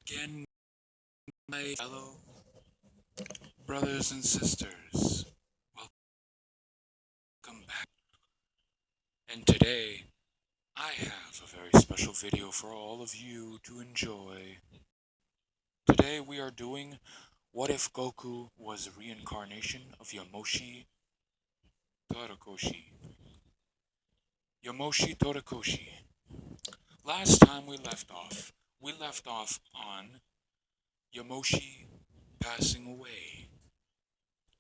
Again, my fellow brothers and sisters, welcome back. And today, I have a very special video for all of you to enjoy. Today, we are doing What If Goku Was a Reincarnation of Yamoshi Torakoshi? Yamoshi Torakoshi. Last time we left off on Yamoshi passing away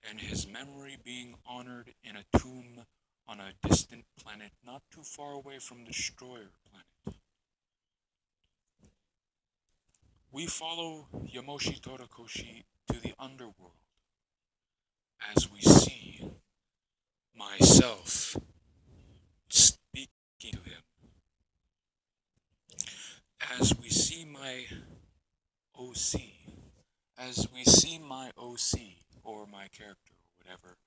and his memory being honored in a tomb on a distant planet not too far away from the Destroyer planet. We follow Yamoshi Torakoshi to the underworld as we see myself speaking to him, as we see my OC, or my character, or whatever,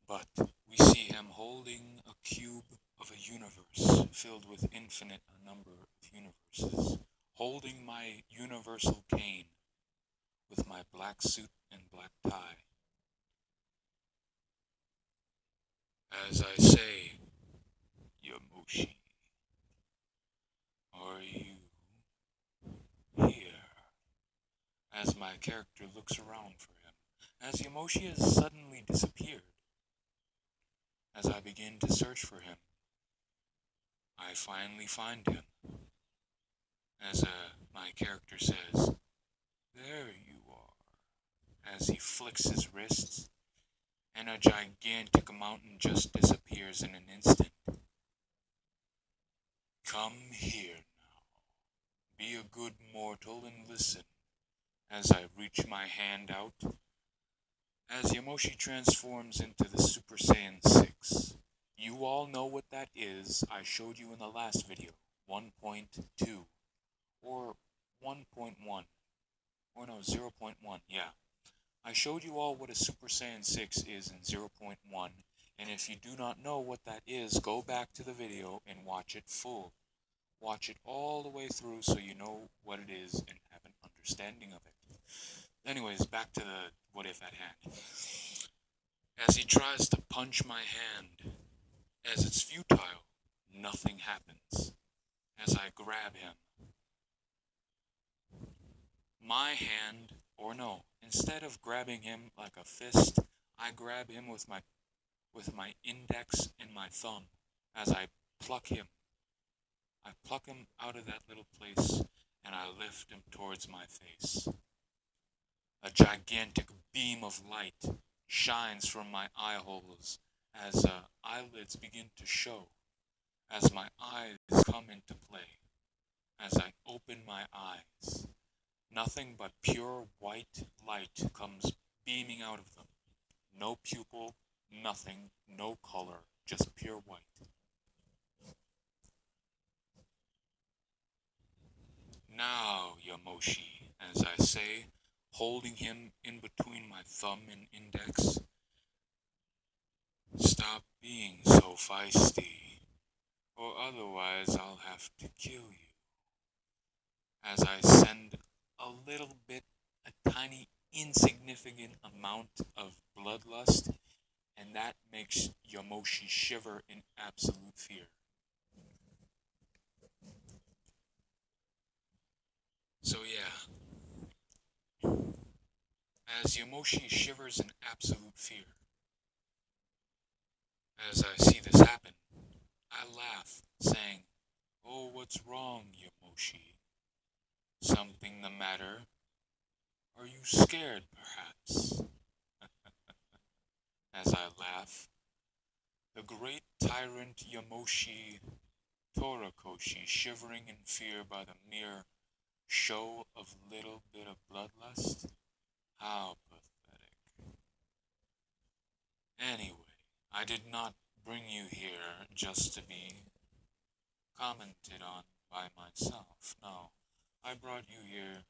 but we see him holding a cube of a universe filled with infinite number of universes, holding my universal cane with my black suit and black tie. As I say, Yamoshi, are you here? As my character looks around for him, as Yamoshi has suddenly disappeared. As I begin to search for him, I finally find him. As my character says, "There you are," as he flicks his wrists, and a gigantic mountain just disappears in an instant. "Come here now. Be a good mortal and listen," as I reach my hand out, as Yamoshi transforms into the Super Saiyan 6. You all know what that is. I showed you in the last video, 1.2, or 1.1, or no, 0.1, yeah. I showed you all what a Super Saiyan 6 is in 0.1, and if you do not know what that is, go back to the video and watch it full. Watch it all the way through so you know what it is and have an understanding of it. Anyways, back to the what if at hand. As he tries to punch my hand, as it's futile, nothing happens. As I grab him, my hand, or no, instead of grabbing him like a fist, I grab him with my index and my thumb as I pluck him. I pluck him out of that little place and I lift him towards my face. A gigantic beam of light shines from my eye holes as eyelids begin to show, as my eyes come into play. As I open my eyes, nothing but pure white light comes beaming out of them. No pupil, nothing, no color, just pure white. "Now, Yamoshi," as I say, holding him in between my thumb and index, "stop being so feisty, or otherwise I'll have to kill you." As I send a little bit, a tiny insignificant amount of bloodlust, and that makes Yamoshi shiver in absolute fear. So yeah, as Yamoshi shivers in absolute fear, as I see this happen, I laugh, saying, "Oh, what's wrong, Yamoshi? Something the matter? Are you scared, perhaps?" As I laugh, the great tyrant Yamoshi Torakoshi, shivering in fear by the mere show of little bit of bloodlust? How pathetic. Anyway, I did not bring you here just to be commented on by myself. No, I brought you here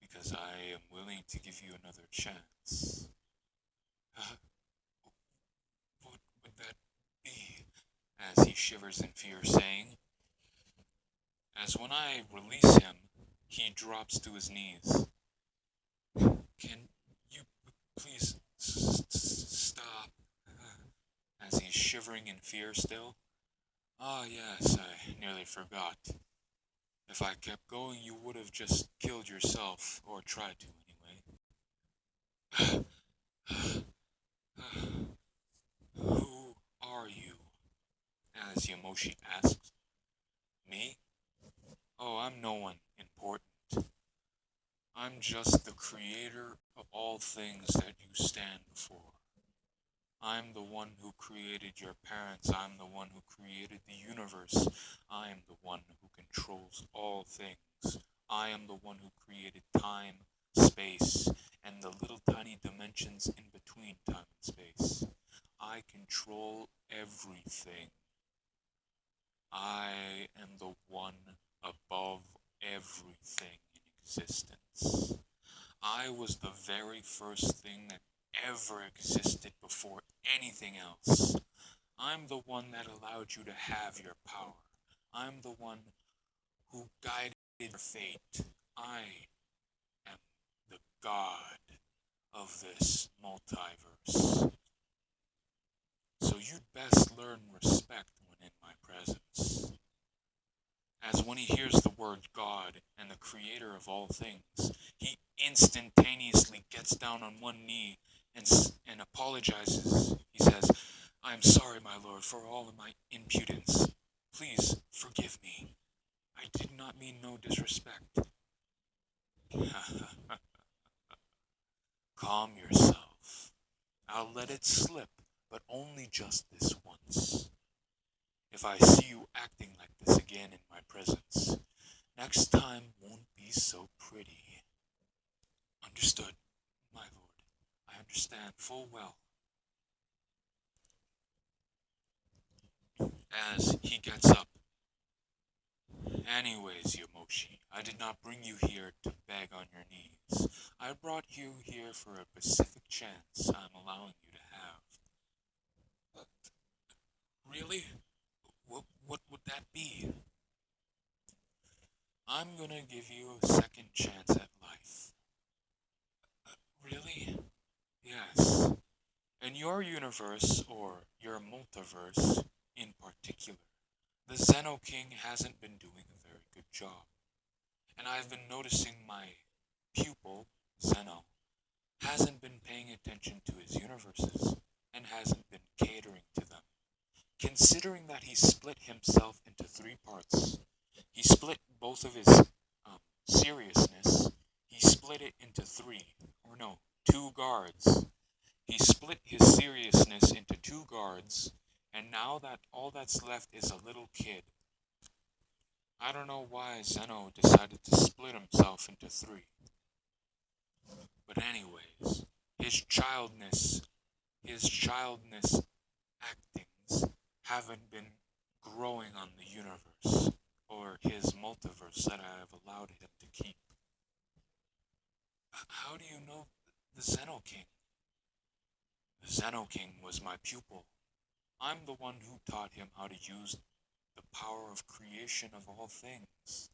because I am willing to give you another chance. What would that be? As he shivers in fear, saying, as when I release him, He drops to his knees. Can you please stop? As he's shivering in fear still. Ah, yes, I nearly forgot. If I kept going, you would have just killed yourself, or tried to anyway. Who are you? As Yamoshi asks. Me? Oh, I'm no one important. I'm just the creator of all things that you stand for. I'm the one who created your parents. I'm the one who created the universe. I am the one who controls all things. I am the one who created time, space, and the little tiny dimensions in between time and space. I control everything. I am the one above everything in existence. I was the very first thing that ever existed before anything else. I'm the one that allowed you to have your power. I'm the one who guided your fate. I am the god of this multiverse. So you'd best learn respect when in my presence. As when he hears the word God and the creator of all things, he instantaneously gets down on one knee and apologizes. He says, I am sorry, my lord, for all of my impudence. Please forgive me. I did not mean no disrespect. Calm yourself. I'll let it slip, but only just this once. If I see you acting like this again in my presence, next time won't be so pretty. Understood, my lord. I understand full well. As he gets up. Anyways, Yamoshi, I did not bring you here to beg on your knees. I brought you here for a pacific chance I'm allowing you to have. But really? What would that be? I'm gonna give you a second chance at life. Really? Yes. In your universe, or your multiverse in particular, the Zeno King hasn't been doing a very good job. And I've been noticing my pupil, Zeno, hasn't been paying attention to his universes and hasn't been catering to them. Considering that he split himself into three parts, he split both of his seriousness, he split it into two guards. He split his seriousness into two guards, and now that all that's left is a little kid. I don't know why Zeno decided to split himself into three. But anyways, his childness actings haven't been growing on the universe, or his multiverse that I have allowed him to keep. How do you know the Zeno King? The Zeno King was my pupil. I'm the one who taught him how to use the power of creation of all things.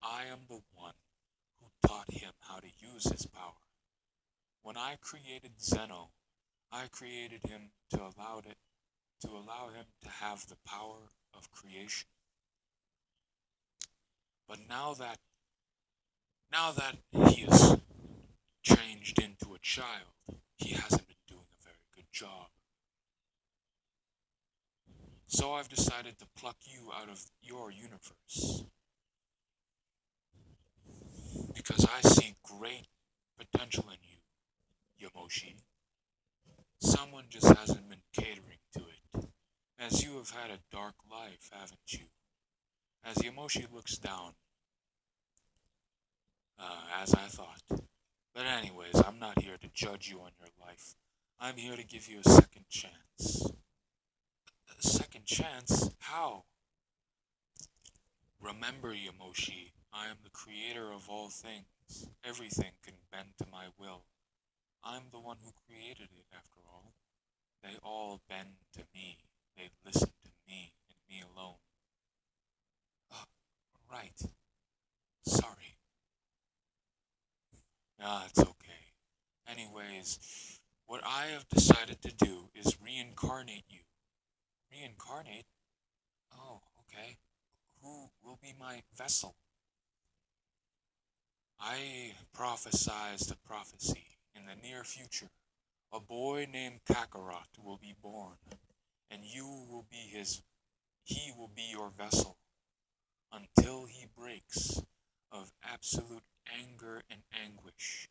I am the one who taught him how to use his power. When I created Zeno, I created him to allow him to have the power of creation. But now that he is changed into a child, he hasn't been doing a very good job. So I've decided to pluck you out of your universe. Because I see great potential in you, Yamoshi. Someone just hasn't been catering to it. As you have had a dark life, haven't you? As Yamoshi looks down, as I thought. But anyways, I'm not here to judge you on your life. I'm here to give you a second chance. A second chance? How? Remember, Yamoshi, I am the creator of all things. Everything can bend to my will. I'm the one who created it, after all. They all bend to me. They listen to me and me alone. Right. is, what I have decided to do is reincarnate you. Reincarnate? Oh, okay. Who will be my vessel? I prophesied a prophecy. In the near future, a boy named Kakarot will be born, and he will be your vessel until he breaks of absolute anger and anguish.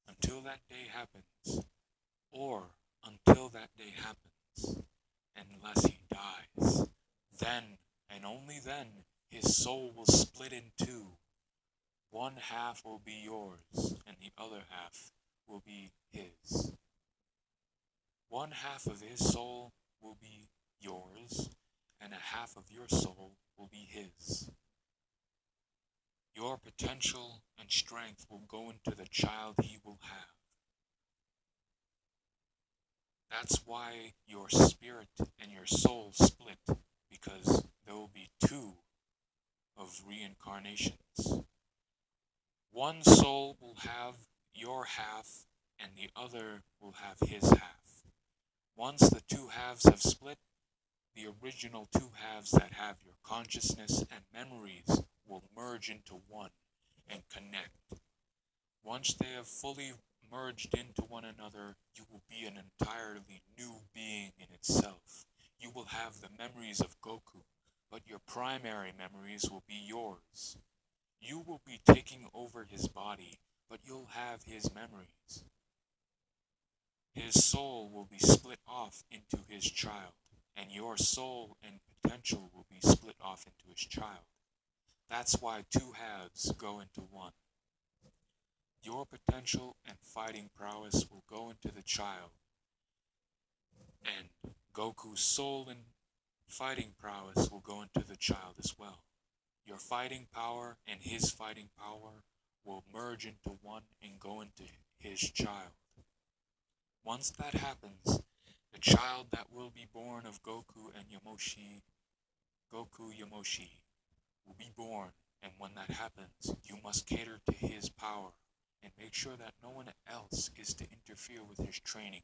Until that day happens, or until that day happens, unless he dies, then and only then his soul will split in two. One half will be yours, and the other half will be his. One half of his soul will be yours, and a half of your soul will be his. Your potential and strength will go into the child he will have. That's why your spirit and your soul split, because there will be two of reincarnations. One soul will have your half, and the other will have his half. Once the two halves have split, the original two halves that have your consciousness and memories will merge into one and connect. Once they have fully merged into one another, you will be an entirely new being in itself. You will have the memories of Goku, but your primary memories will be yours. You will be taking over his body, but you'll have his memories. His soul will be split off into his child, and your soul and potential will be split off into his child. That's why two halves go into one. Your potential and fighting prowess will go into the child, and Goku's soul and fighting prowess will go into the child as well. Your fighting power and his fighting power will merge into one and go into his child. Once that happens, the child that will be born of Goku Yamoshi, will be born, and when that happens, you must cater to his power and make sure that no one else is to interfere with his training.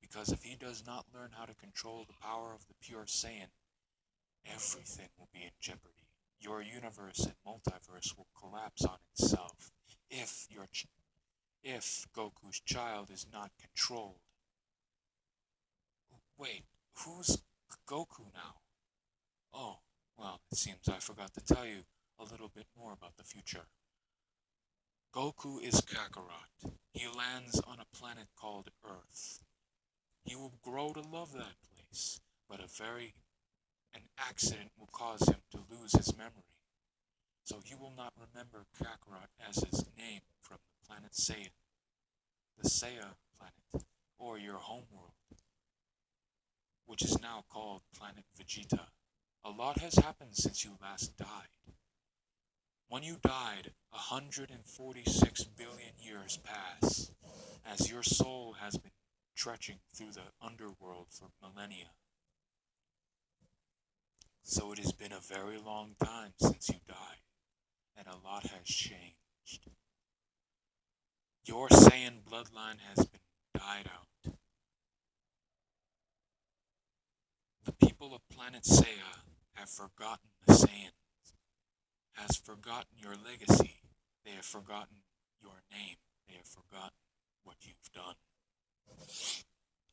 Because if he does not learn how to control the power of the pure Saiyan, everything will be in jeopardy. Your universe and multiverse will collapse on itself if Goku's child is not controlled. Wait, who's Goku now? Oh, well, it seems I forgot to tell you a little bit more about the future. Goku is Kakarot. He lands on a planet called Earth. He will grow to love that place, but an accident will cause him to lose his memory. So he will not remember Kakarot as his name from the planet Saiyan, the Saiya planet, or your homeworld, which is now called Planet Vegeta. A lot has happened since you last died. When you died, 146 billion years pass, as your soul has been trudging through the underworld for millennia. So it has been a very long time since you died, and a lot has changed. Your Saiyan bloodline has been died out. The people of planet Saiya have forgotten the Saiyans, has forgotten your legacy. They have forgotten your name. They have forgotten what you've done.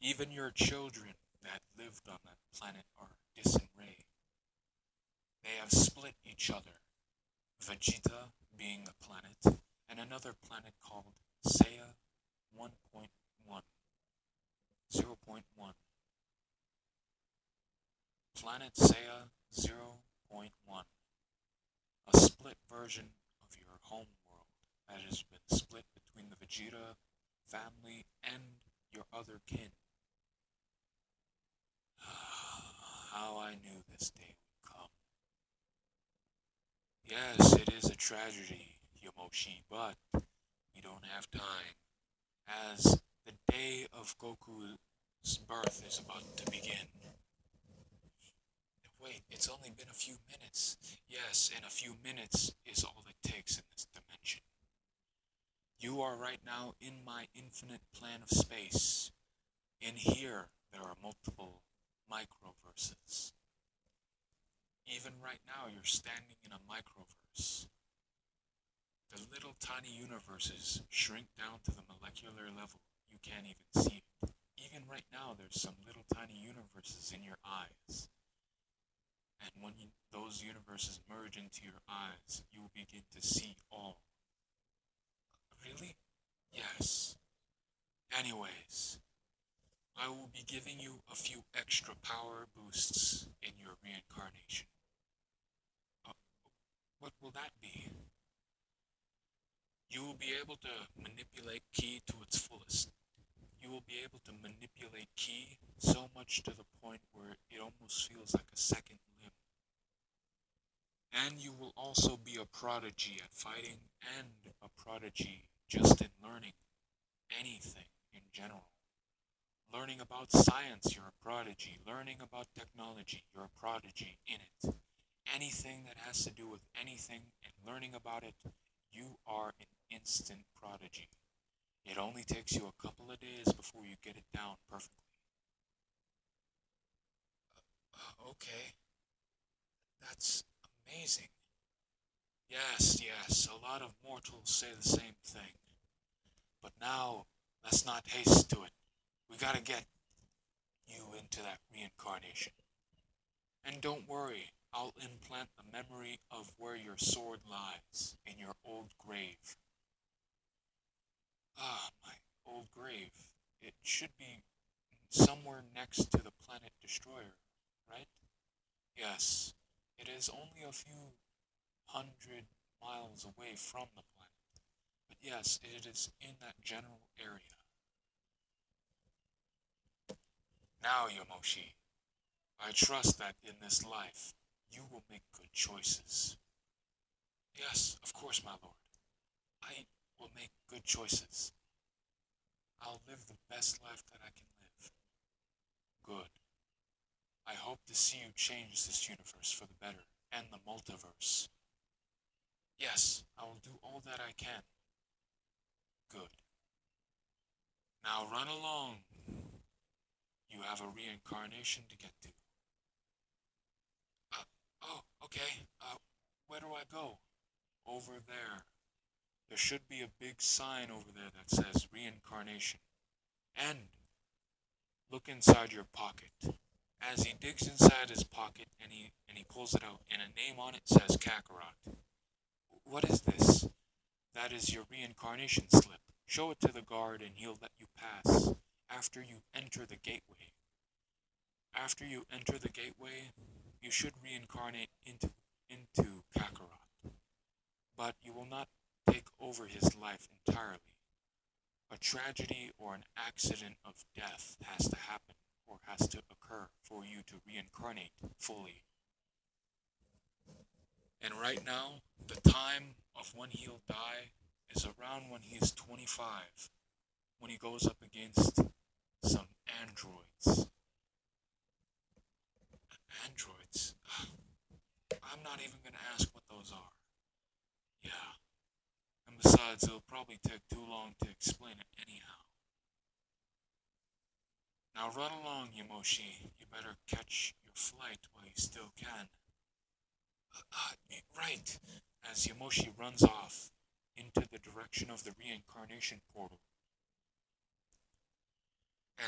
Even your children that lived on that planet are disarrayed. They have split each other. Vegeta being a planet, and another planet called Seiya 1.1, 0.1. Planet Seiya 0.1. A split version of your home world that has been split between the Vegeta family and your other kin. How I knew this day would come. Yes, it is a tragedy, Yamoshi, but we don't have time, as the day of Goku's birth is about to begin. Wait, it's only been a few minutes. Yes, and a few minutes is all it takes in this dimension. You are right now in my infinite plan of space. In here, there are multiple microverses. Even right now, you're standing in a microverse. The little tiny universes shrink down to the molecular level. You can't even see it. Even right now, there's some little tiny universes in your eyes. And when those universes merge into your eyes, you will begin to see all. Really? Yes. Anyways, I will be giving you a few extra power boosts in your reincarnation. Uh, what will that be? You will be able to manipulate ki to its fullest. You will be able to manipulate ki so much to the point where it almost feels like a second limb. And you will also be a prodigy at fighting and a prodigy just in learning anything in general. Learning about science, you're a prodigy. Learning about technology, you're a prodigy in it. Anything that has to do with anything and learning about it, you are an instant prodigy. It only takes you a couple of days before you get it down perfectly. Okay, that's amazing. Yes, a lot of mortals say the same thing. But now, let's not haste to it. We gotta get you into that reincarnation. And don't worry, I'll implant the memory of where your sword lies in your old grave. Ah, my old grave. It should be somewhere next to the planet destroyer, right? Yes, it is only a few 100 miles away from the planet. But yes, it is in that general area. Now, Yamoshi, I trust that in this life you will make good choices. Yes, of course, my lord. I will make good choices. I'll live the best life that I can live. Good. I hope to see you change this universe for the better and the multiverse. Yes, I will do all that I can. Good. Now run along. You have a reincarnation to get to. Oh, okay. Where do I go? Over there. There should be a big sign over there that says reincarnation. And look inside your pocket. As he digs inside his pocket and he pulls it out, and a name on it says Kakarot. What is this? That is your reincarnation slip. Show it to the guard and he'll let you pass after you enter the gateway. After you enter the gateway, you should reincarnate into Kakarot. But you will not take over his life entirely. A tragedy or an accident of death has to happen or has to occur for you to reincarnate fully. And right now, the time of when he'll die is around when he is 25, when he goes up against some androids. Androids? I'm not even going to ask what those are. Yeah. And besides, it'll probably take too long to explain it anyhow. Now run along, Yamoshi. You better catch your flight while you still can. Right. As Yamoshi runs off into the direction of the reincarnation portal.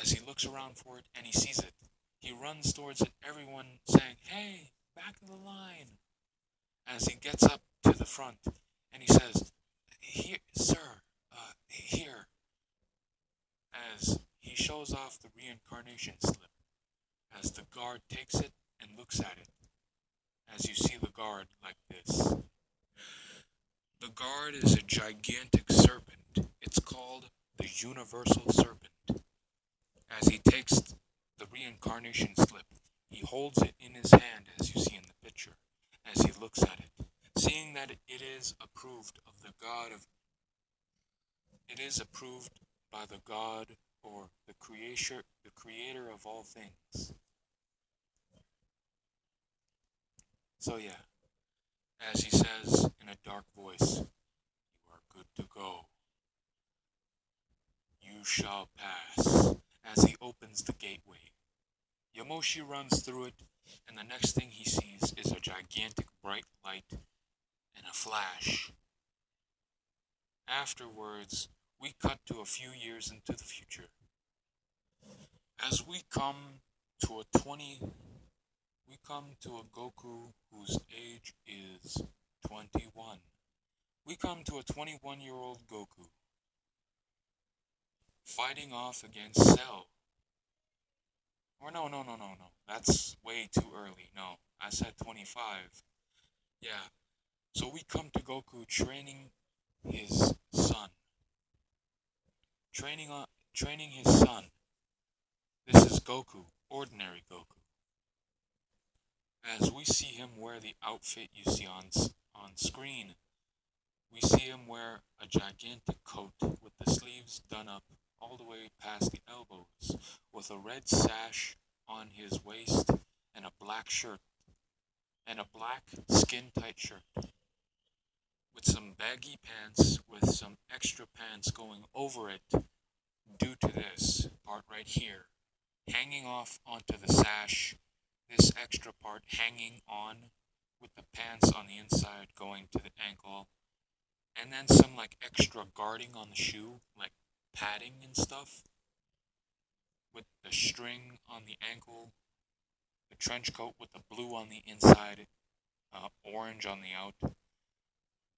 As he looks around for it and he sees it, he runs towards it, everyone saying, "Hey, back of the line." As he gets up to the front and he says, "Here, sir, here." As he shows off the reincarnation slip, as the guard takes it and looks at it, as you see the guard like this. The guard is a gigantic serpent. It's called the Universal Serpent. As he takes the reincarnation slip, he holds it in his hand as you see in the picture, as he looks at it, seeing that it is approved of the God of it is approved by the God or the creator of all things. So yeah, as he says in a dark voice, "You are good to go." you shall pass, as he opens the gateway. Yamoshi runs through it, and the next thing he sees is a gigantic bright light and a flash. Afterwards, we cut to a few years into the future. As we come to a Goku whose age is 21. We come to a 21-year-old Goku fighting off against Cell. Or no. That's way too early. No, I said 25. Yeah. So we come to Goku training his son. Training his son. This is Goku, ordinary Goku. As we see him wear the outfit you see on screen, we see him wear a gigantic coat with the sleeves done up all the way past the elbows, with a red sash on his waist and a black shirt, and a black skin-tight shirt, with some baggy pants with some extra pants going over it due to this part right here, hanging off onto the sash, this extra part hanging on with the pants on the inside going to the ankle, and then some like extra guarding on the shoe, like padding and stuff, with the string on the ankle, the trench coat with the blue on the inside, orange on the out,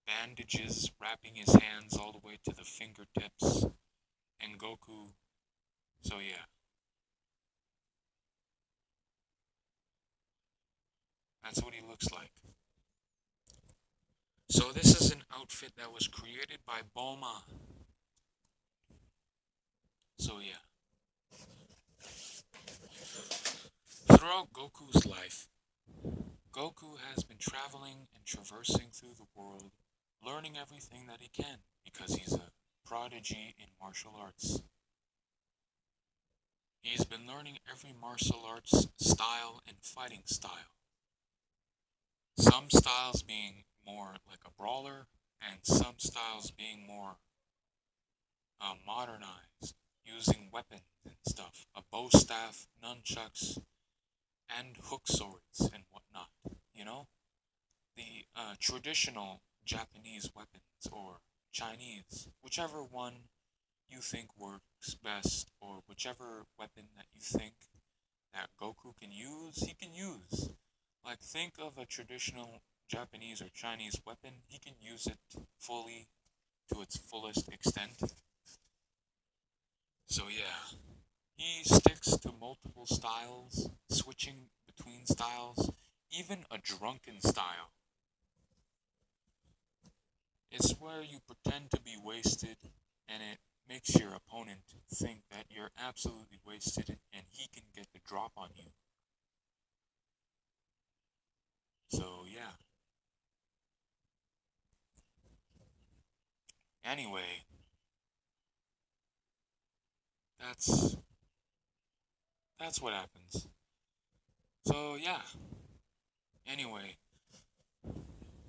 bandages wrapping his hands all the way to the fingertips, and Goku. So yeah, that's what he looks like. So this is an outfit that was created by Bulma. So yeah. Throughout Goku's life, Goku has been traveling and traversing through the world, learning everything that he can because he's a prodigy in martial arts. He's been learning every martial arts style and fighting style. Some styles being more like a brawler, and some styles being more modernized, using weapons and stuff, a bow staff, nunchucks, and hook swords and whatnot. You know, the traditional Japanese weapons or Chinese, whichever one you think works best, or whichever weapon that you think that Goku can use, he can use. Like, think of a traditional Japanese or Chinese weapon, he can use it fully to its fullest extent. So, yeah, he sticks to multiple styles, switching between styles, even a drunken style. It's where you pretend to be wasted and it makes your opponent think that you're absolutely wasted and he can get the drop on you. So, yeah. Anyway, that's that's what happens. So, yeah. Anyway,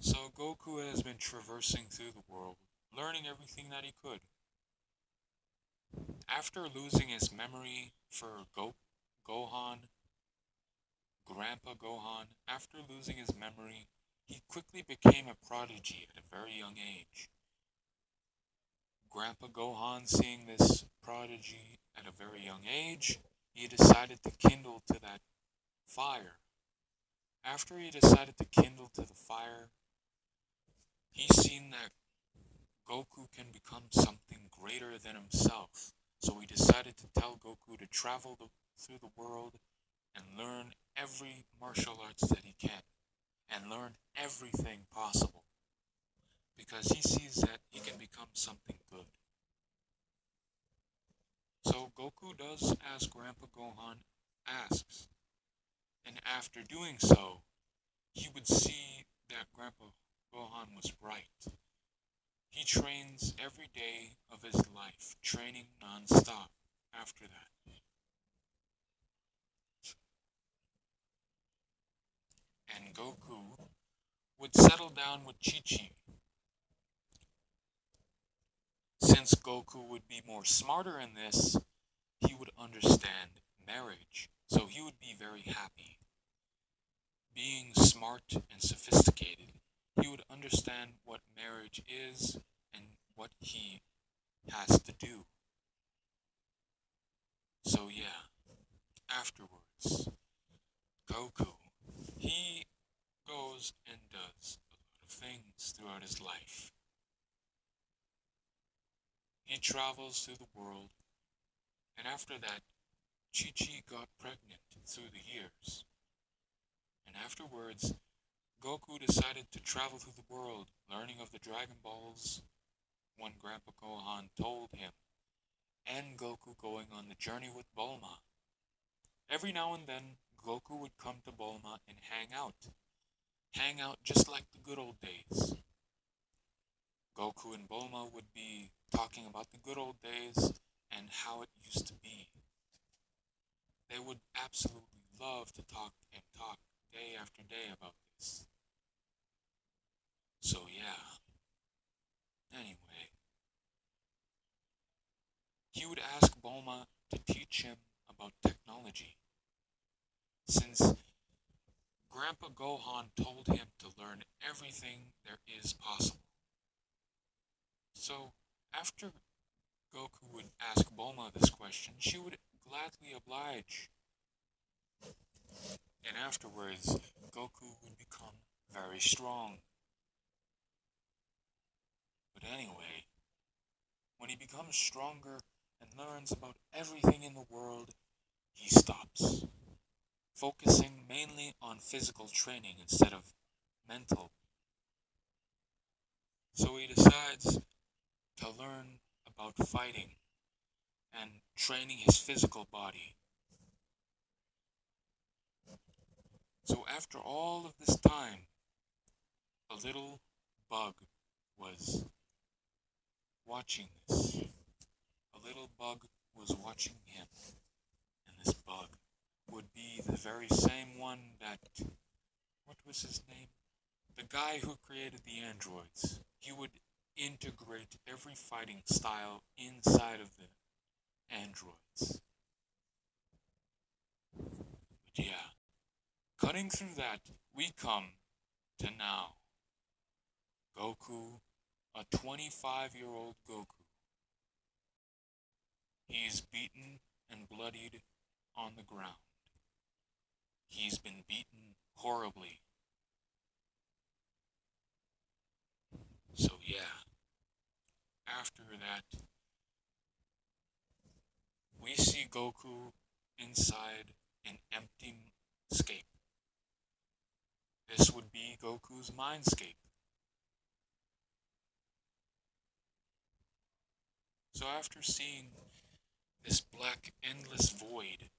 so Goku has been traversing through the world, learning everything that he could. After losing his memory for Gohan, Grandpa Gohan, after losing his memory, he quickly became a prodigy at a very young age. Grandpa Gohan, seeing this prodigy at a very young age, he decided to kindle to that fire. After he decided to kindle to the fire, he seen that Goku can become something greater than himself. So he decided to tell Goku to travel through the world and learn every martial arts that he can, and learn everything possible, because he sees that he can become something good. So Goku does as Grandpa Gohan asks, and after doing so, he would see that Grandpa Gohan was right. He trains every day of his life, training non-stop after that. And Goku would settle down with Chi-Chi. Since since Goku would be more smarter in this, he would understand marriage. So he would be very happy. Being smart and sophisticated, he would understand what marriage is and what he has to do. So yeah, afterwards, Goku, he goes and does a lot of things throughout his life. He travels through the world, and after that, Chi-Chi got pregnant through the years. And afterwards, Goku decided to travel through the world, learning of the Dragon Balls when Grandpa Gohan told him, and Goku going on the journey with Bulma. Every now and then, Goku would come to Bulma and hang out. Hang out just like the good old days. Goku and Bulma would be talking about the good old days and how it used to be. They would absolutely love to talk and talk day after day about this. So yeah. Anyway, he would ask Bulma to teach him about technology. Since Grandpa Gohan told him to learn everything there is possible. So, after Goku would ask Bulma this question, she would gladly oblige. And afterwards, Goku would become very strong. But anyway, when he becomes stronger and learns about everything in the world, he stops, focusing mainly on physical training instead of mental. So he decides to learn about fighting and training his physical body. So after all of this time, a little bug was watching this. A little bug was watching him. And this bug would be the very same one that, what was his name? The guy who created the androids. He would integrate every fighting style inside of the androids. But yeah, cutting through that, we come to now. Goku, a 25-year-old Goku. He's beaten and bloodied on the ground. He's been beaten horribly. So yeah, after that, we see Goku inside an empty scape. This would be Goku's mindscape. So after seeing this black endless void,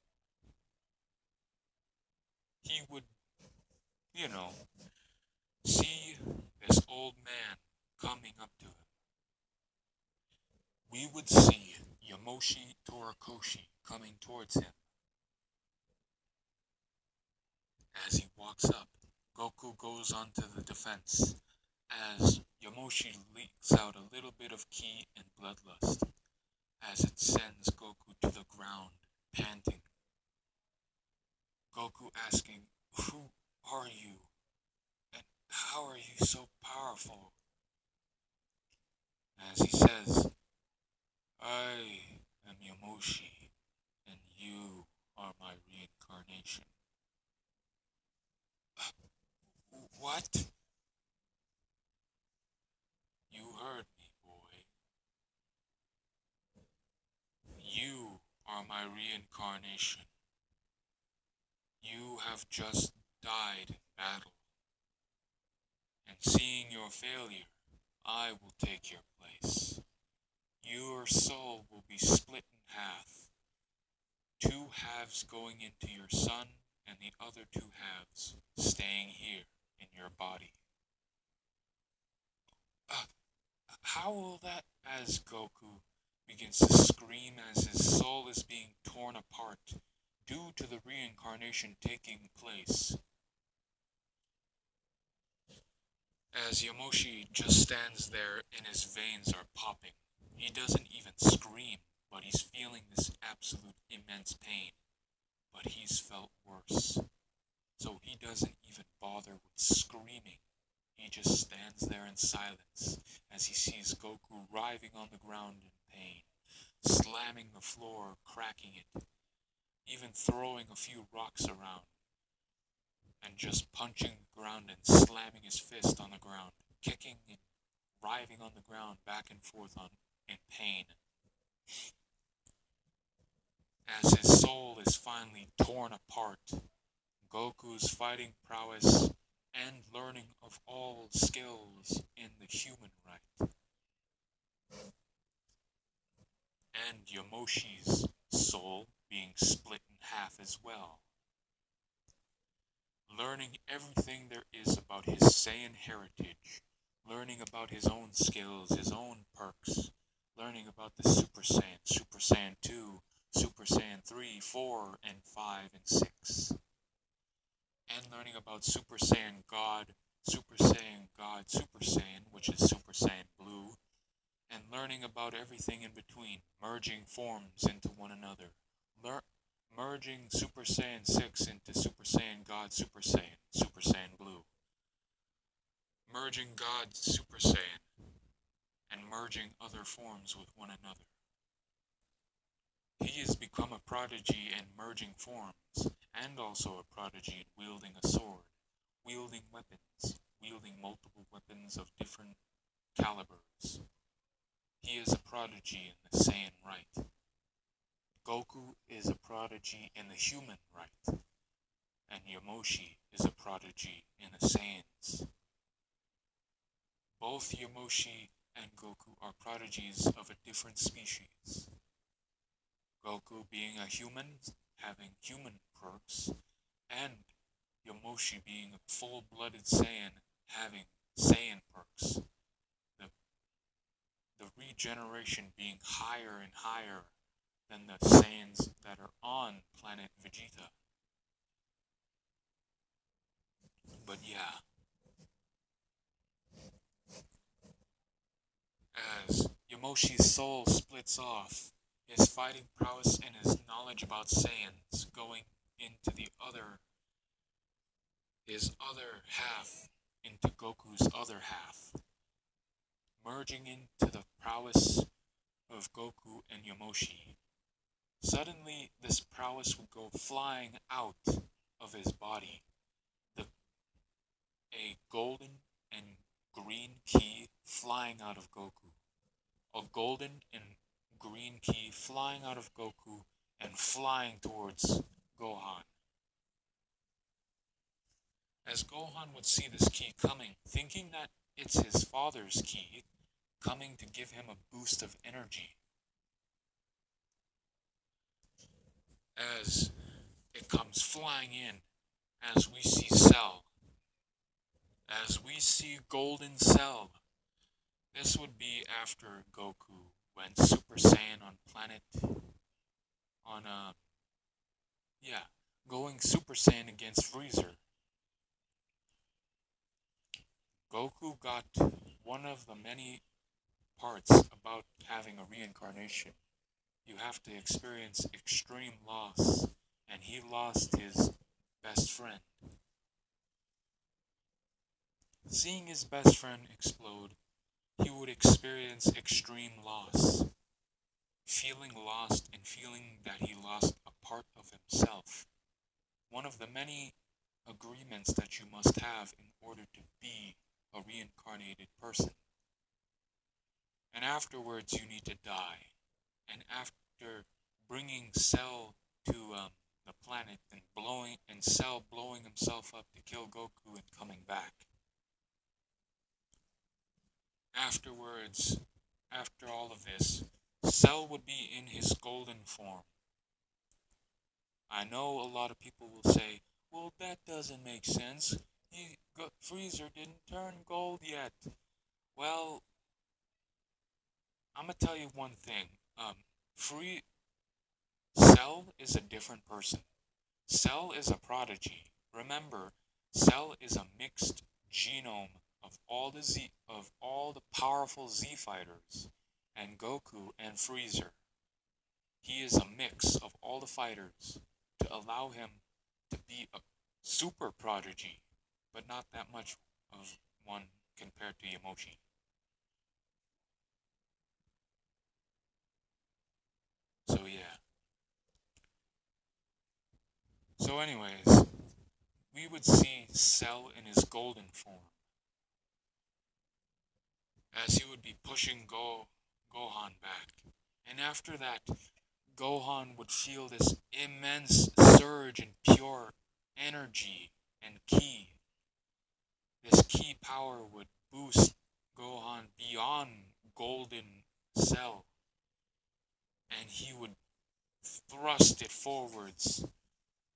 he would, you know, see this old man coming up to him. We would see Yamoshi Torikoshi coming towards him. As he walks up, Goku goes onto the defense as Yamoshi leaks out a little bit of ki and bloodlust as it sends Goku to the ground, panting. Goku asking, "Who are you? And how are you so powerful?" As he says, "I am Yamoshi, and you are my reincarnation." What? You heard me, boy. You are my reincarnation. You have just died in battle. And seeing your failure, I will take your place. Your soul will be split in half. Two halves going into your son, and the other two halves staying here in your body. How will that, as Goku begins to scream as his soul is being torn apart due to the reincarnation taking place? As Yamoshi just stands there and his veins are popping. He doesn't even scream, but he's feeling this absolute immense pain. But he's felt worse. So he doesn't even bother with screaming. He just stands there in silence as he sees Goku writhing on the ground in pain, slamming the floor, cracking it, even throwing a few rocks around, and just punching the ground and slamming his fist on the ground, kicking and writhing on the ground back and forth in pain. As his soul is finally torn apart, Goku's fighting prowess and learning of all skills in the human right, and Yamoshi's soul being split in half as well, learning everything there is about his Saiyan heritage, learning about his own skills, his own perks, learning about the Super Saiyan 2, Super Saiyan 3, 4, and 5, and 6. And learning about Super Saiyan God, Super Saiyan God, Super Saiyan, which is Super Saiyan Blue, and learning about everything in between, merging forms into one another, merging Super Saiyan 6 into Super Saiyan God, Super Saiyan Blue, merging God, Super Saiyan, and merging other forms with one another. He has become a prodigy in merging forms, and also a prodigy in wielding a sword, wielding weapons, wielding multiple weapons of different calibers. He is a prodigy in the Saiyan right. Goku is a prodigy in the human right, and Yamoshi is a prodigy in the Saiyans. Both Yamoshi and Goku are prodigies of a different species. Goku being a human, having human perks, and Yamoshi being a full-blooded Saiyan, having Saiyan perks. The regeneration being higher and higher than the Saiyans that are on planet Vegeta. But yeah, as Yamoshi's soul splits off, his fighting prowess and his knowledge about Saiyans going into his other half, into Goku's other half, merging into the prowess of Goku and Yamoshi. Suddenly, this prowess would go flying out of his body. A golden and green key flying out of Goku. A golden and green key flying out of Goku and flying towards Gohan. As Gohan would see this key coming, thinking that it's his father's key, coming to give him a boost of energy. As it comes flying in, as we see Cell, as we see Golden Cell, this would be after Goku went Super Saiyan on planet, going Super Saiyan against Freezer. Goku got one of the many parts about having a reincarnation. You have to experience extreme loss, and he lost his best friend. Seeing his best friend explode, he would experience extreme loss, feeling lost and feeling that he lost a part of himself. One of the many agreements that you must have in order to be a reincarnated person. And afterwards, you need to die. And after bringing Cell to the planet and Cell blowing himself up to kill Goku and coming back. Afterwards, after all of this, Cell would be in his golden form. I know a lot of people will say, well, that doesn't make sense. Freezer didn't turn gold yet. Well, I'm going to tell you one thing. Cell is a different person. Cell is a prodigy. Remember, Cell is a mixed genome of all the powerful Z fighters, and Goku and Freezer. He is a mix of all the fighters to allow him to be a super prodigy, but not that much of one compared to Yamoshi. So yeah. So anyways, we would see Cell in his golden form as he would be pushing Gohan back. And after that, Gohan would feel this immense surge in pure energy and ki. This ki power would boost Gohan beyond Golden Cell, and he would thrust it forwards,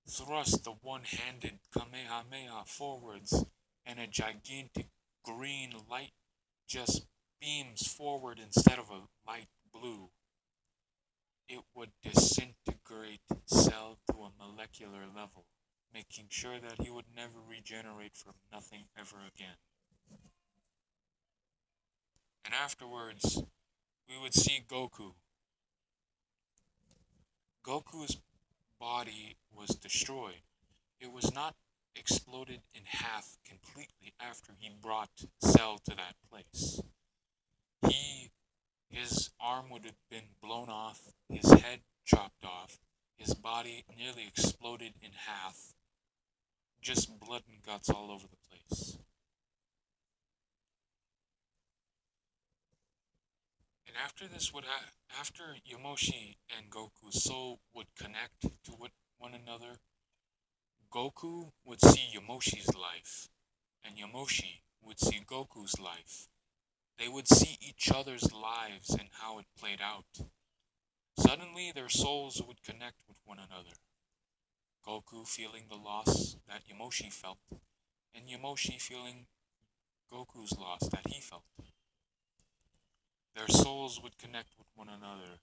thrust the one-handed Kamehameha forwards, and a gigantic green light just beams forward instead of a light blue. It would disintegrate Cell to a molecular level, making sure that he would never regenerate from nothing ever again. And afterwards, we would see Goku. Goku's body was destroyed. It was not exploded in half completely after he brought Cell to that place. His arm would have been blown off, his head chopped off, his body nearly exploded in half. Just blood and guts all over the place. And after this after Yamoshi and Goku's soul would connect to one another, Goku would see Yamoshi's life, and Yamoshi would see Goku's life. They would see each other's lives and how it played out. Suddenly, their souls would connect with one another. Goku feeling the loss that Yamoshi felt, and Yamoshi feeling Goku's loss that he felt. Their souls would connect with one another,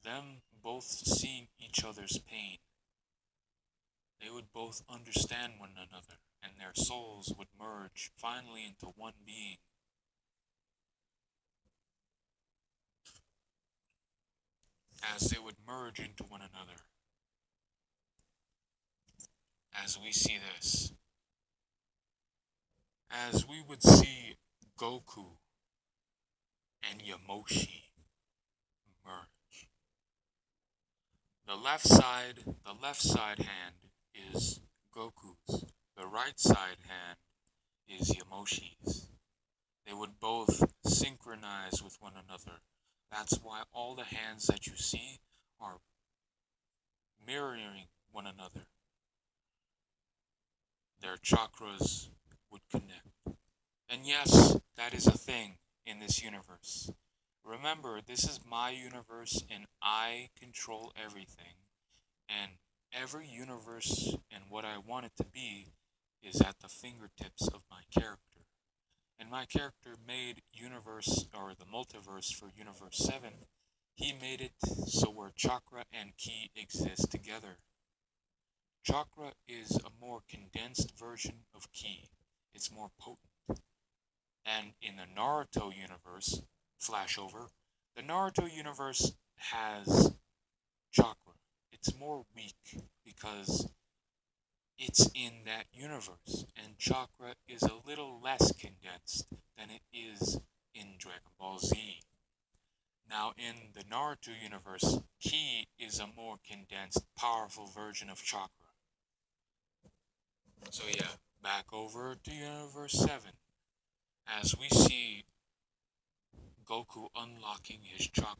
them both seeing each other's pain. They would both understand one another, and their souls would merge finally into one being. As they would merge into one another. As we see this, as we would see Goku and Yamoshi merge. The left side hand is Goku's. The right side hand is Yamoshi's. They would both synchronize with one another. That's why all the hands that you see are mirroring one another. Their chakras would connect. And yes, that is a thing in this universe. Remember, this is my universe and I control everything. And every universe and what I want it to be is at the fingertips of my character. And my character made universe, or the multiverse for Universe 7, he made it so where chakra and ki exist together. Chakra is a more condensed version of ki. It's more potent. And in the Naruto universe, flashover, the Naruto universe has chakra. It's more weak because it's in that universe, and chakra is a little less condensed than it is in Dragon Ball Z. Now, in the Naruto universe, ki is a more condensed, powerful version of chakra. So yeah, back over to Universe 7. As we see Goku unlocking his chakra.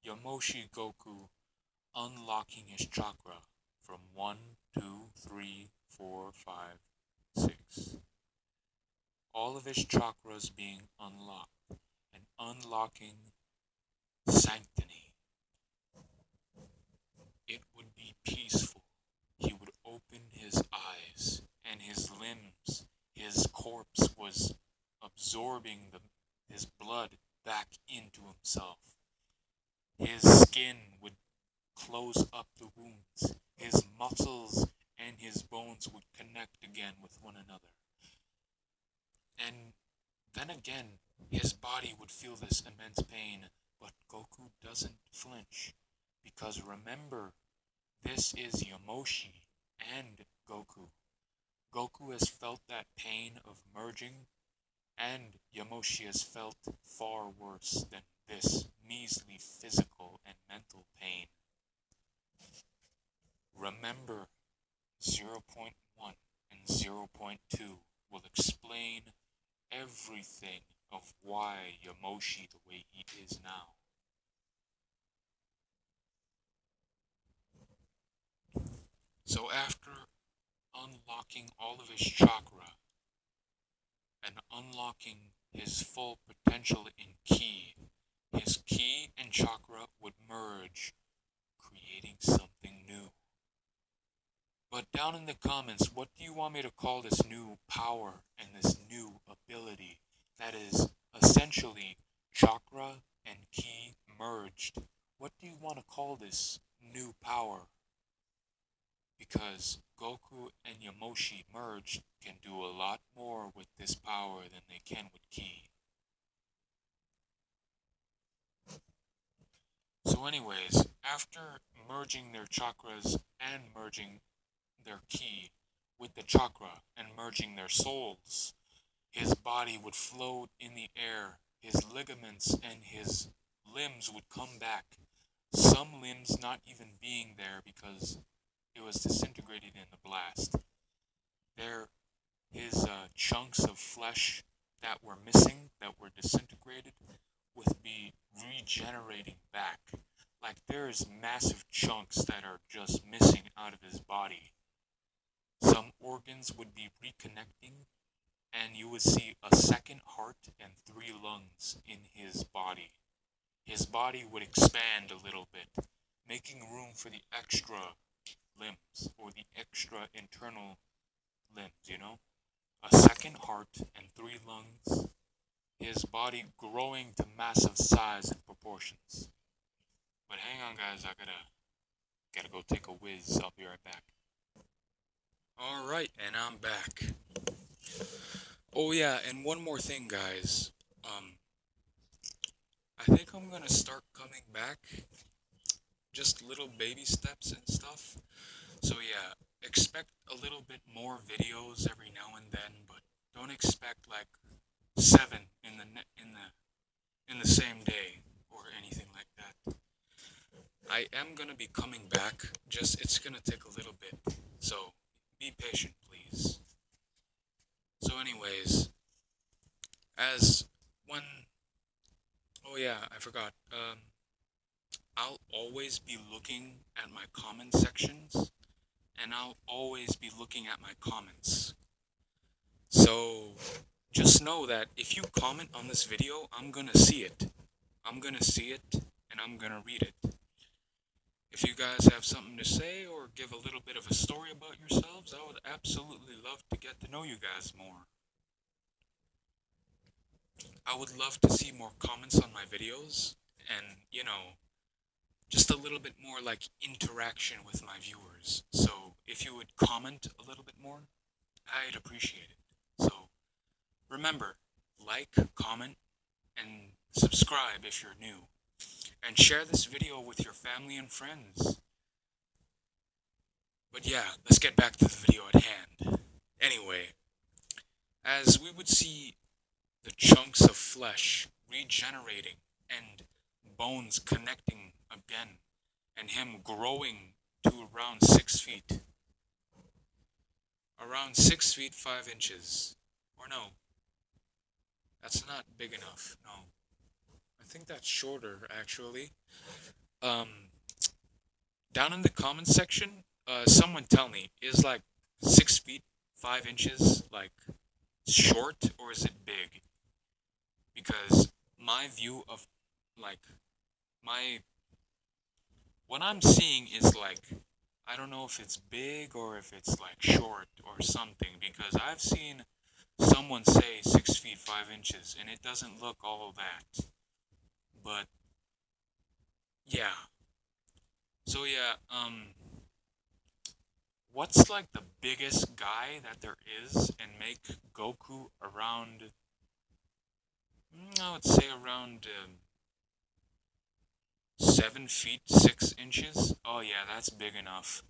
Yamoshi Goku unlocking his chakra from 1, 2, 3, 4, 5, 6. All of his chakras being unlocked and unlocking sanctity. It would be peaceful. He would open his eyes and his limbs. His corpse was absorbing his blood back into himself. His skin would close up the wounds. His muscles and his bones would connect again with one another. And then again, His body would feel this immense pain, but Goku doesn't flinch. Because remember, this is Yamoshi and Goku. Goku has felt that pain of merging, and Yamoshi has felt far worse than this measly physical and mental pain. Remember, zero point 0.1 and 0.2 will explain everything of why Yamoshi the way he is now. So after unlocking all of his chakra and unlocking his full potential in ki, his ki and chakra would merge, creating something new. But down in the comments, what do you want me to call this new power and this new ability that is essentially chakra and ki merged? What do you want to call this new power? Because Goku and Yamoshi merged can do a lot more with this power than they can with ki. So anyways, after merging their chakras and merging their ki with the chakra and merging their souls, his body would float in the air, his ligaments and his limbs would come back, some limbs not even being there because it was disintegrated in the blast. His chunks of flesh that were missing, that were disintegrated, would be regenerating back. Like there's massive chunks that are just missing out of his body. Some organs would be reconnecting, and you would see a second heart and 3 lungs in his body. His body would expand a little bit, making room for the extra limbs or the extra internal limbs, you know? A second heart and 3 lungs, his body growing to massive size and proportions. But hang on, guys, I gotta go take a whiz. I'll be right back. All right, and I'm back. Oh yeah, and one more thing, guys. I think I'm gonna start coming back, just little baby steps and stuff. So yeah, expect a little bit more videos every now and then, but don't expect like 7 in the same day or anything like that. I am gonna be coming back. Just it's gonna take a little bit, so be patient, please. So, anyways, as one, oh yeah, I forgot. I'll always be looking at my comment sections, and I'll always be looking at my comments. So, just know that if you comment on this video, I'm gonna see it. I'm gonna see it, and I'm gonna read it. If you guys have something to say or give a little bit of a story about yourselves, I would absolutely love to get to know you guys more. I would love to see more comments on my videos and, just a little bit more like interaction with my viewers. So if you would comment a little bit more, I'd appreciate it. So remember, like, comment, and subscribe if you're new. And share this video with your family and friends. But yeah, let's get back to the video at hand. Anyway, as we would see the chunks of flesh regenerating and bones connecting again, and him growing to around 6 feet. Around 6 feet 5 inches. Or no, that's not big enough. No, I think that's shorter actually. Um, Down in the comments section, someone tell me, is like 6 feet 5 inches like short or is it big? Because my view of like my what I'm seeing is like I don't know if it's big or if it's like short or something because I've seen someone say 6 feet 5 inches and it doesn't look all that. But yeah. So yeah, what's like the biggest guy that there is and make Goku around I would say around 7 feet 6 inches. Oh yeah, that's big enough.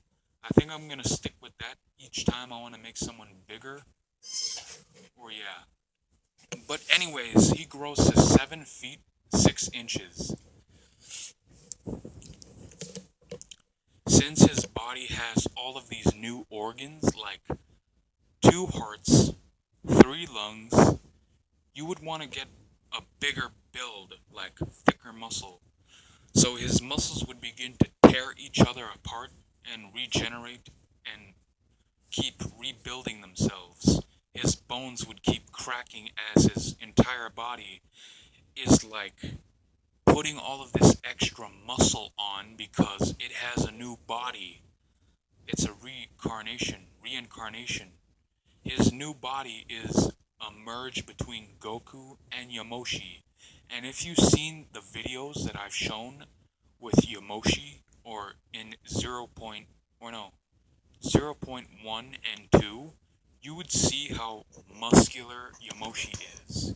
I think I'm gonna stick with that each time I want to make someone bigger. Or yeah. But anyways, he grows to 7 feet 6 inches. Since his body has all of these new organs like two hearts, three lungs, you would want to get a bigger build, like thicker muscle. So his muscles would begin to tear each other apart and regenerate and keep rebuilding themselves. His bones would keep cracking as his entire body is like putting all of this extra muscle on because it has a new body. It's a reincarnation. His new body is a merge between Goku and Yamoshi. And if you've seen the videos that I've shown with Yamoshi, or in 0. Or no, 0.1 and 2, you would see how muscular Yamoshi is.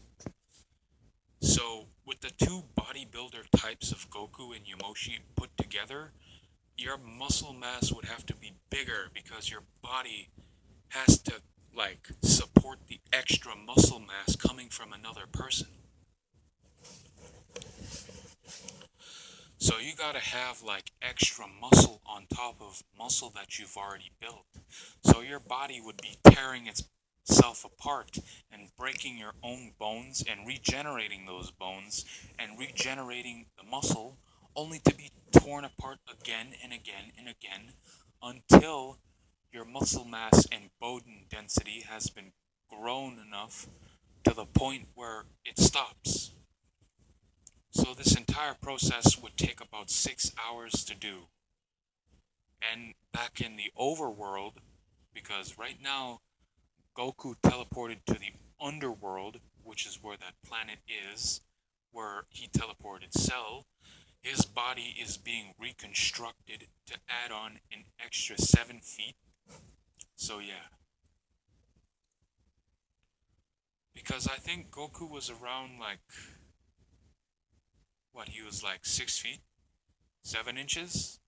So, with the two bodybuilder types of Goku and Yamoshi put together, your muscle mass would have to be bigger because your body has to like support the extra muscle mass coming from another person. So you gotta have like extra muscle on top of muscle that you've already built. So your body would be tearing itself apart and breaking your own bones and regenerating those bones and regenerating the muscle only to be torn apart again and again and again until your muscle mass and bone density has been grown enough to the point where it stops. So this entire process would take about 6 hours to do. And back in the overworld, because right now Goku teleported to the underworld, which is where that planet is, where he teleported Cell, his body is being reconstructed to add on an extra 7 feet. So yeah, because I think Goku was around like what, he was like 6 feet 7 inches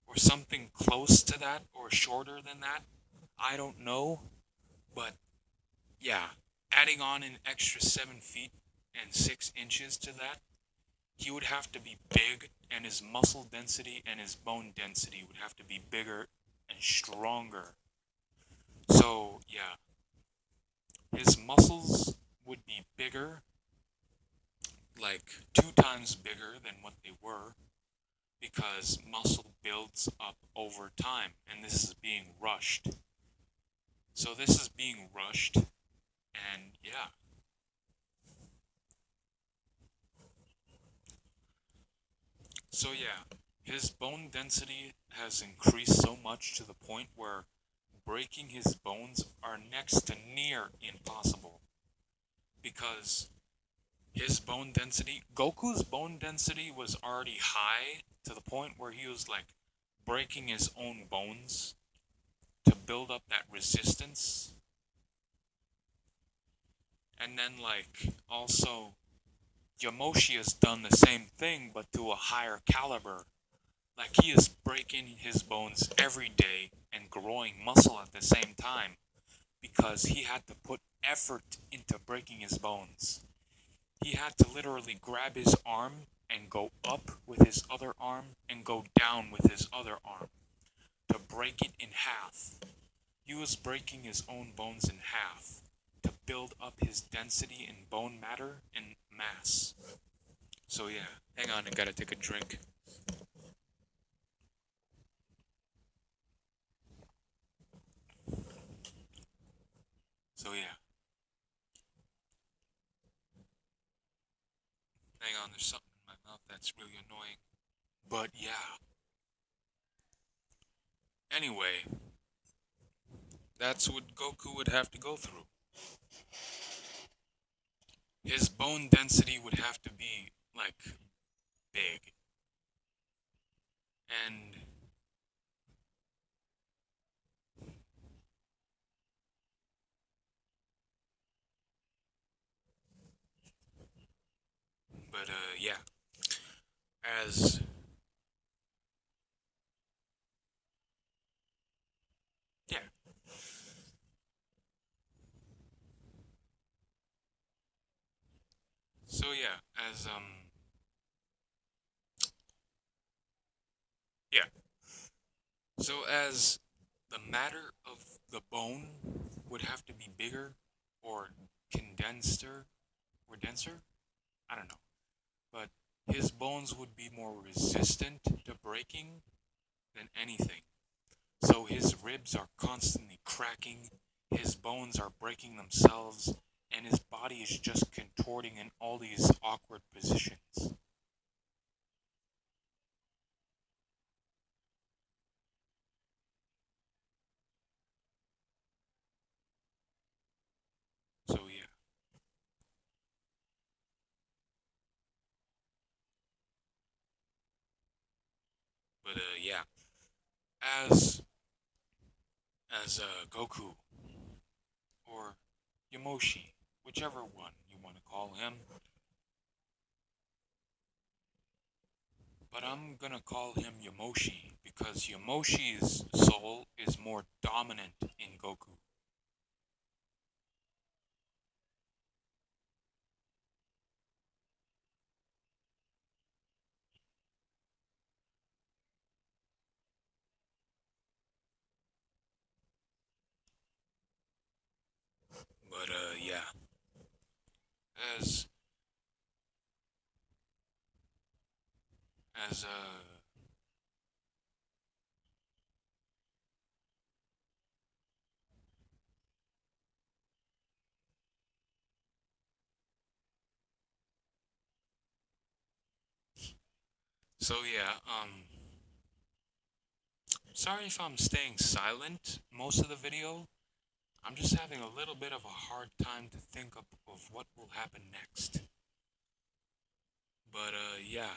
or something close to that or shorter than that. I don't know, but yeah, adding on an extra 7 feet and 6 inches to that, he would have to be big, and his muscle density and his bone density would have to be bigger and stronger. So yeah, his muscles would be bigger, like 2 times bigger than what they were, because muscle builds up over time, and this is being rushed. So this is being rushed, and yeah. So yeah, his bone density has increased so much to the point where breaking his bones are next to near impossible. Because his bone density, Goku's bone density was already high to the point where he was like breaking his own bones to build up that resistance. And then, like, also, Yamoshi has done the same thing, but to a higher caliber. Like, he is breaking his bones every day and growing muscle at the same time because he had to put effort into breaking his bones. He had to literally grab his arm and go up with his other arm and go down with his other arm to break it in half. He was breaking his own bones in half to build up his density in bone matter and mass. So yeah, hang on, I gotta take a drink. So yeah, hang on, there's something in my mouth that's really annoying. But yeah, anyway, that's what Goku would have to go through. His bone density would have to be like big. And But yeah, as yeah, so yeah, as yeah, so as the matter of the bone would have to be bigger or condenser or denser. I don't know, but his bones would be more resistant to breaking than anything. So his ribs are constantly cracking, his bones are breaking themselves, and his body is just contorting in all these awkward positions. So yeah, but yeah, as Goku or Yamoshi, whichever one you want to call him, but I'm gonna call him Yamoshi because Yamoshi's soul is more dominant in Goku. But yeah, as as so yeah, sorry if I'm staying silent most of the video. I'm just having a little bit of a hard time to think of what will happen next. But yeah,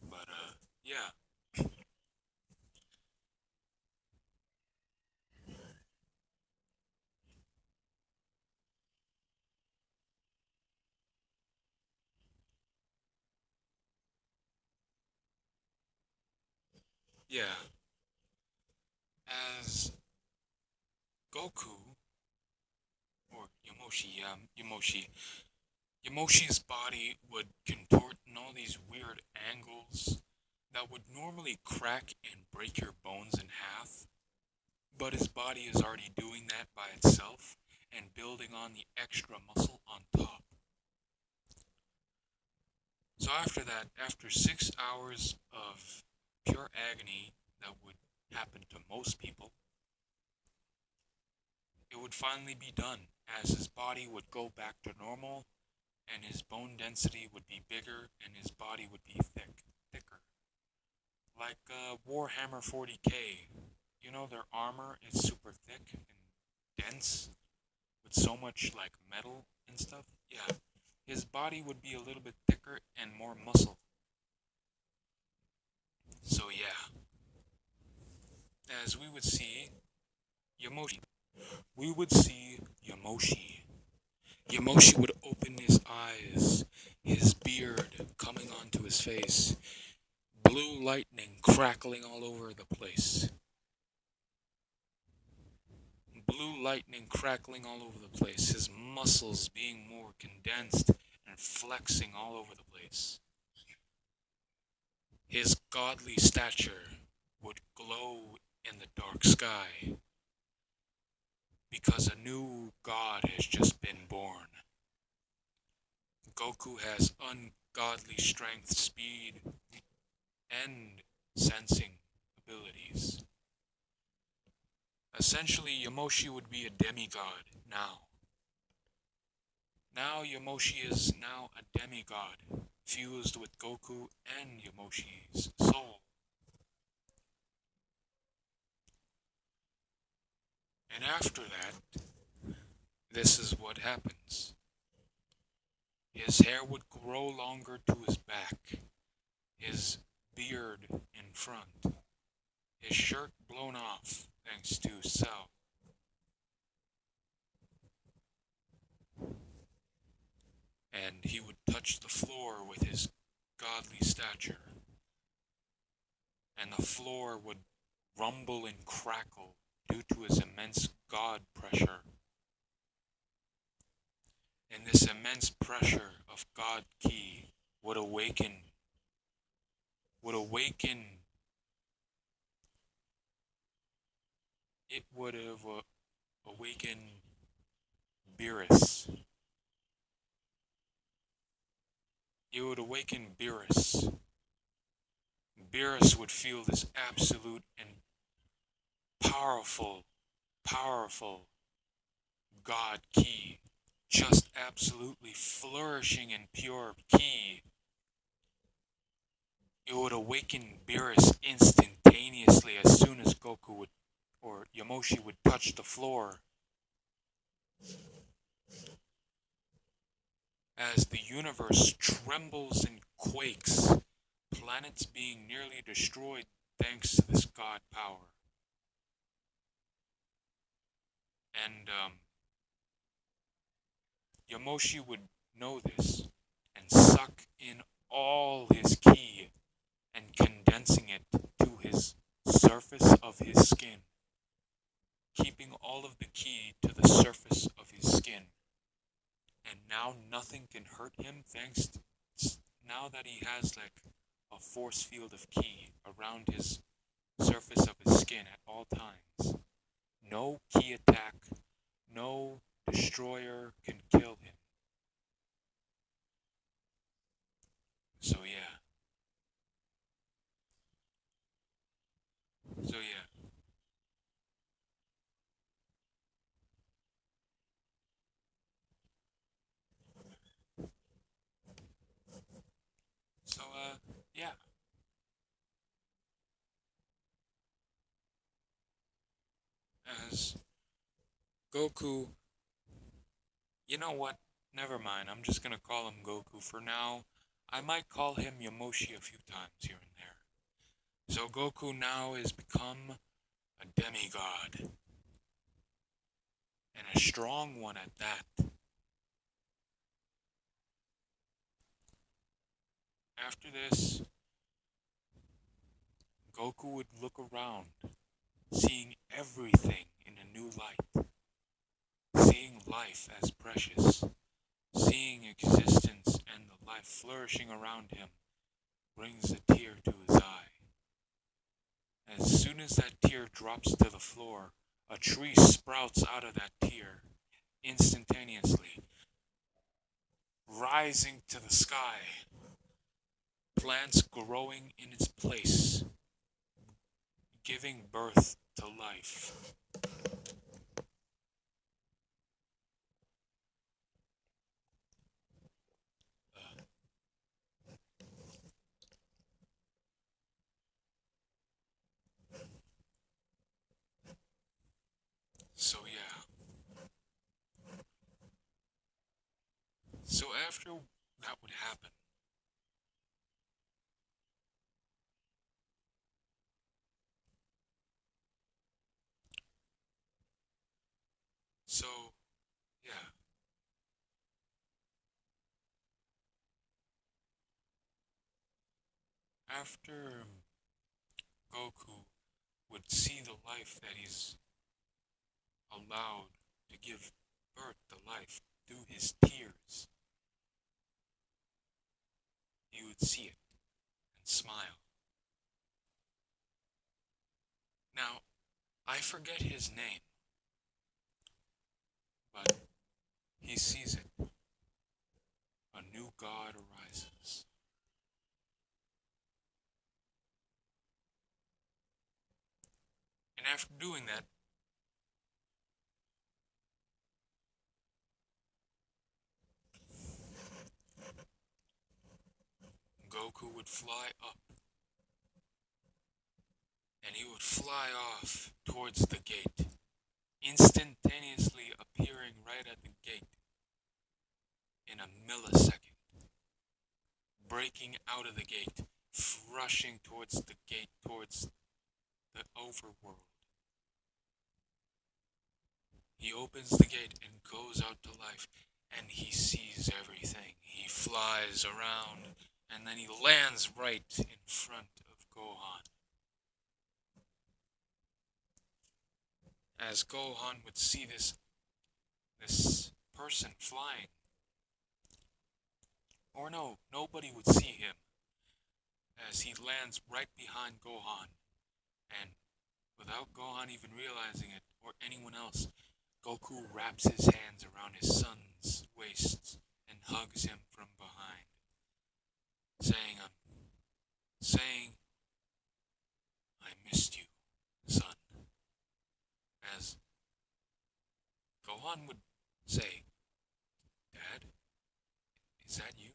but yeah, yeah. As Goku or Yamoshi, yeah, Yamoshi's body would contort in all these weird angles that would normally crack and break your bones in half, but his body is already doing that by itself and building on the extra muscle on top. So after that, after 6 hours of pure agony that would happen to most people, it would finally be done as his body would go back to normal and his bone density would be bigger and his body would be thicker. Like Warhammer 40k, you know their armor is super thick and dense with so much like metal and stuff. Yeah, his body would be a little bit thicker and more muscle. So yeah, as we would see Yamoshi, we would see Yamoshi. Yamoshi would open his eyes, his beard coming onto his face, blue lightning crackling all over the place. Blue lightning crackling all over the place, his muscles being more condensed and flexing all over the place. His godly stature would glow in the dark sky because a new god has just been born. Goku has ungodly strength, speed, and sensing abilities. Essentially, Yamoshi would be a demigod now. Now Yamoshi is now a demigod, fused with Goku and Yamoshi's soul. And after that, this is what happens. His hair would grow longer to his back, his beard in front, his shirt blown off thanks to Cell. And he would touch the floor with his godly stature, and the floor would rumble and crackle due to his immense god pressure. And this immense pressure of God Ki would awaken, it would have awakened Beerus. It would awaken Beerus. Beerus would feel this absolute and powerful God Ki, just absolutely flourishing in pure Ki. It would awaken Beerus instantaneously as soon as Goku would, or Yamoshi would touch the floor. As the universe trembles and quakes, planets being nearly destroyed thanks to this god power. And Yamoshi would know this and suck in all his ki and condensing it to his surface of his skin, keeping all of the ki to the surface of his skin. And now nothing can hurt him thanks to, now that he has like a force field of ki around his surface of his skin at all times. No ki attack, no destroyer can kill him. So yeah. So yeah. As Goku, you know what? Never mind. I'm just gonna call him Goku for now. I might call him Yamoshi a few times here and there. So Goku now has become a demigod. And a strong one at that. After this, Goku would look around, seeing everything in a new light, seeing life as precious, seeing existence and the life flourishing around him brings a tear to his eye. As soon as that tear drops to the floor, a tree sprouts out of that tear instantaneously, rising to the sky, plants growing in its place, giving birth to life. So yeah. So after that would happen, so yeah, after Goku would see the life that he's allowed to give birth to life through his tears, he would see it and smile. Now, I forget his name, but he sees it. A new god arises. And after doing that, Goku would fly up. And he would fly off towards the gate, instantaneously appearing right at the gate in a millisecond. breaking out of the gate, rushing towards the gate, towards the overworld. He opens the gate and goes out to life, and he sees everything. He flies around, and then he lands right in front of Gohan. As Gohan would see this person flying, or no, nobody would see him, as he lands right behind Gohan, and without Gohan even realizing it, or anyone else, Goku wraps his hands around his son's waist and hugs him from behind, saying, I missed you, son. As Gohan would say, Dad, is that you?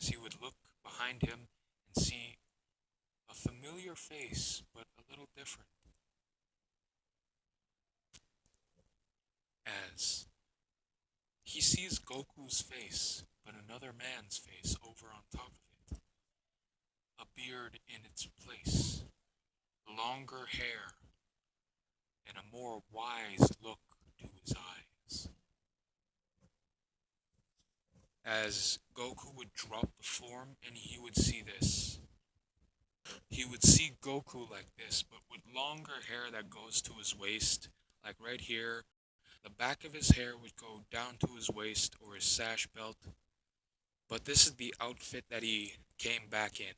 As he would look behind him and see a familiar face, but a little different. As he sees Goku's face, but another man's face over on top of it. A beard in its place, longer hair, and a more wise look to his eyes. As Goku would drop the form and he would see this. He would see Goku like this, but with longer hair that goes to his waist, like right here. The back of his hair would go down to his waist or his sash belt. But this is the outfit that he came back in.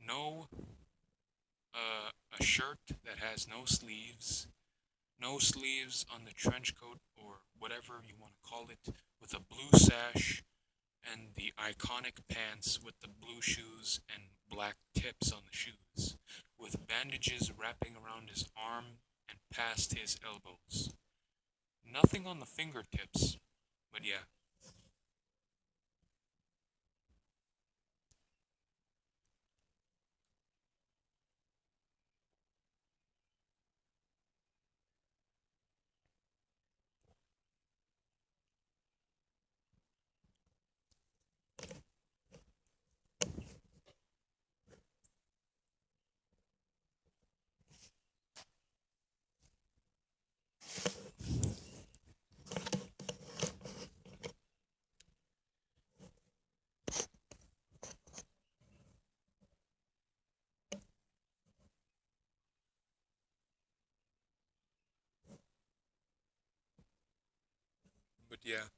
No, a shirt that has no sleeves on the trench coat or whatever you want to call it, with a blue sash, and the iconic pants with the blue shoes and black tips on the shoes, with bandages wrapping around his arm and past his elbows. Nothing on the fingertips, but yeah. But yeah.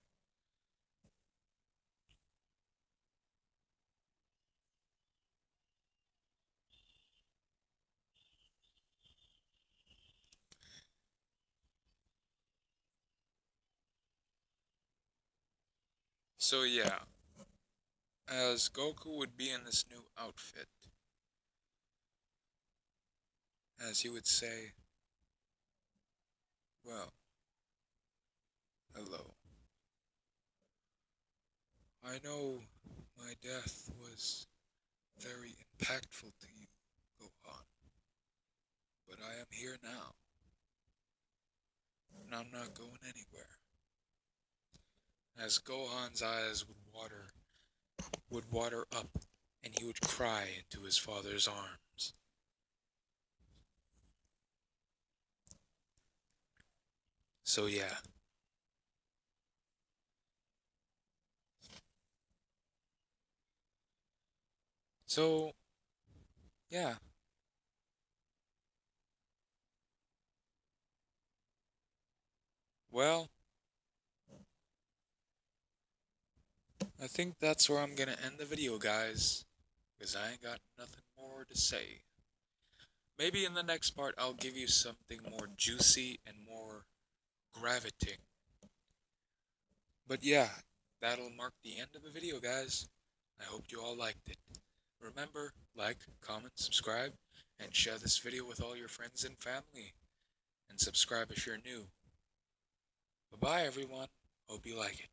So yeah, as Goku would be in this new outfit, as he would say, well, hello. I know my death was very impactful to you, Gohan, but I am here now, and I'm not going anywhere. As Gohan's eyes would water up, and he would cry into his father's arms. So yeah. So, yeah. Well, I think that's where I'm gonna end the video, guys, because I ain't got nothing more to say. Maybe in the next part I'll give you something more juicy and more gravitating. But yeah, that'll mark the end of the video, guys. I hope you all liked it. Remember, like, comment, subscribe, and share this video with all your friends and family. And subscribe if you're new. Bye-bye, everyone. Hope you like it.